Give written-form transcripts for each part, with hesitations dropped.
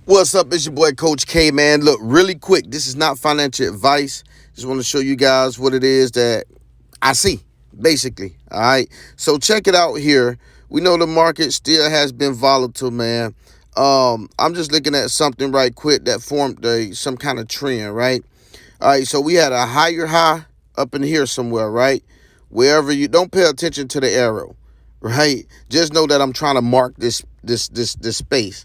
What's up? It's your boy Coach K, man. Look, really quick, this is not financial advice. Just want to show you guys what it is that I see, basically. All right. So check it out here. We know the market still has been volatile, man. I'm just looking at something right quick that formed some kind of trend, right? All right. So we had a higher high up in here somewhere, right? Wherever you don't pay attention to the arrow, right? Just know that I'm trying to mark this space.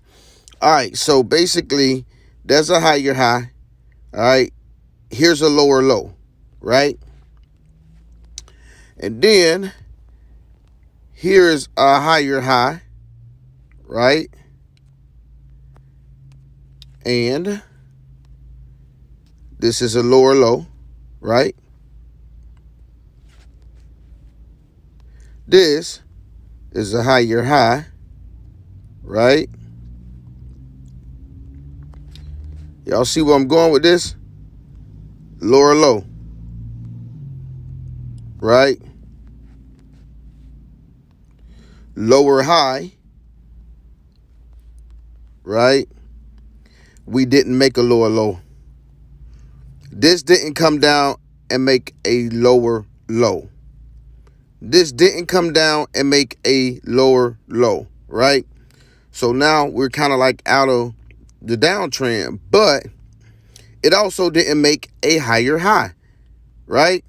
All right, so basically, there's a higher high. All right, here's a lower low, right? And then here's a higher high, right? And this is a lower low, right? This is a higher high, right? Y'all see where I'm going with this? Lower low, right? Lower high, right? We didn't make a lower low. This didn't come down and make a lower low. This didn't come down and make a lower low, right? So now we're kind of like out of the downtrend, but it also didn't make a higher high, right?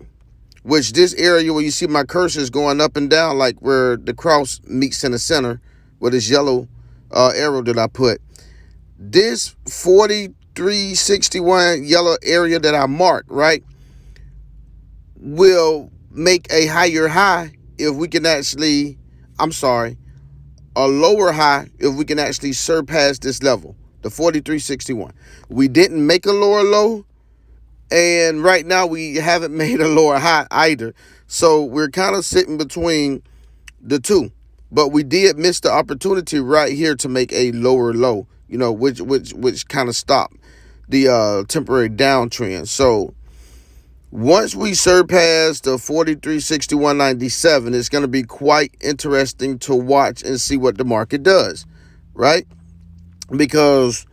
Which this area where you see my cursor is going up and down, like where the cross meets in the center with this yellow arrow that I put. This 4361 yellow area that I marked, right, will make a higher high if we can actually, a lower high if we can actually surpass this level, the 4361. We didn't make a lower low, and right now we haven't made a lower high either. So we're kind of sitting between the two. But we did miss the opportunity right here to make a lower low, you know, which kind of stopped the temporary downtrend. So once we surpass the 4361.97, it's going to be quite interesting to watch and see what the market does, right? Because,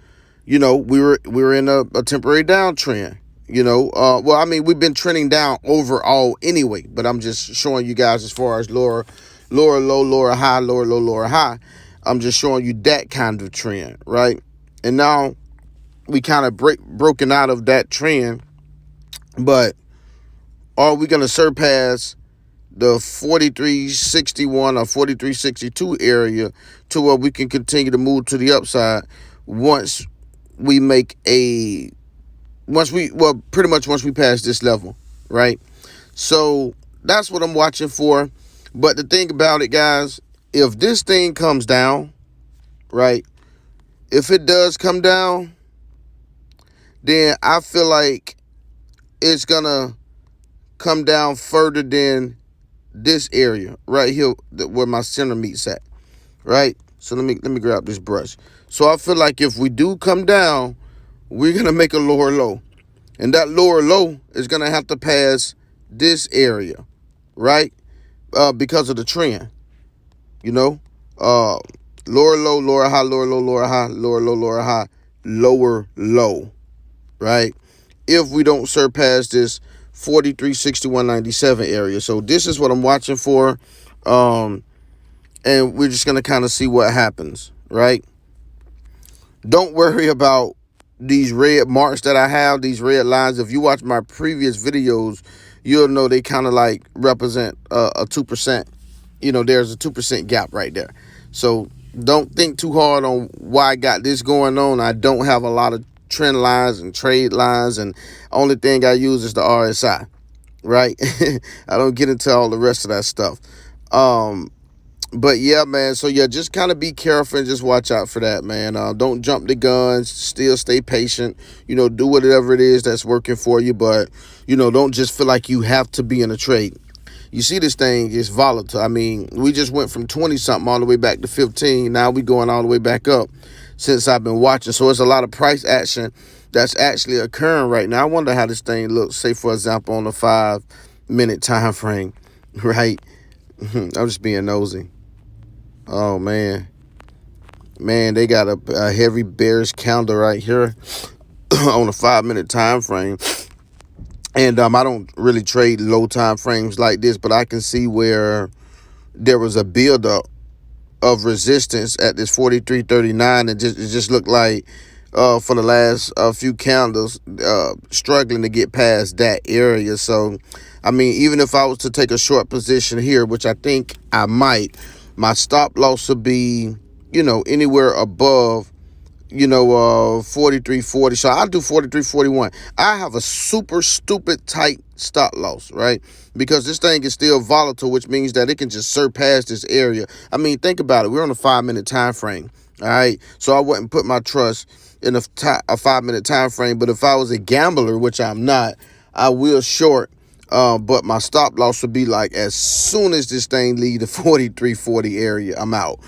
you know, we were in a temporary downtrend, you know. Well, I mean, we've been trending down overall anyway, but I'm just showing you guys as far as lower low, lower high, lower low, lower high. I'm just showing you that kind of trend, right? And now we kind of broken out of that trend, but are we going to surpass the 4361 or 4362 area to where we can continue to move to the upside once we pretty much once we pass this level, right? So that's what I'm watching for. But the thing about it, guys, if this thing comes down, right, if it does come down, then I feel like it's going to come down further than this area right here where my center meets at, right? So let me grab this brush. So I feel like if we do come down, we're going to make a lower low. And that lower low is going to have to pass this area, right? Because of the trend, you know, lower low, lower high, lower low, lower high, lower low, lower high, lower low, right? If we don't surpass this 4361.97 area. So this is what I'm watching for. And we're just going to kind of see what happens, right? Don't worry about these red marks that I have, these red lines. If you watch my previous videos, you'll know they kind of like represent a 2%. You know, there's a 2% gap right there. So don't think too hard on why I got this going on. I don't have a lot of trend lines and trade lines, and only thing I use is the RSI, right? I don't get into all the rest of that stuff. But yeah, man, so yeah, just kind of be careful and just watch out for that, man. Don't jump the guns, still stay patient, you know, do whatever it is that's working for you, but, you know, don't just feel like you have to be in a trade. You see, this thing is volatile. I mean, we just went from 20 something all the way back to 15. Now we going all the way back up since I've been watching. So it's a lot of price action that's actually occurring right now. I wonder how this thing looks, say, for example, on the 5-minute time frame, right? I'm just being nosy. Oh, man. Man, they got a heavy bearish candle right here on a 5-minute time frame. And I don't really trade low time frames like this, but I can see where there was a buildup of resistance at this 43.39, and it just looked like for the last few candles struggling to get past that area. So I mean, even if I was to take a short position here, which I think I might, my stop loss would be, anywhere above 43.40. So I'll do 43.41. I have a super stupid tight stop loss, right? Because this thing is still volatile, which means that it can just surpass this area. I mean, think about it. We're on a 5-minute time frame. All right. So I wouldn't put my trust in a 5-minute time frame. But if I was a gambler, which I'm not, I will short. But my stop loss would be like as soon as this thing leave the 43.40 area, I'm out.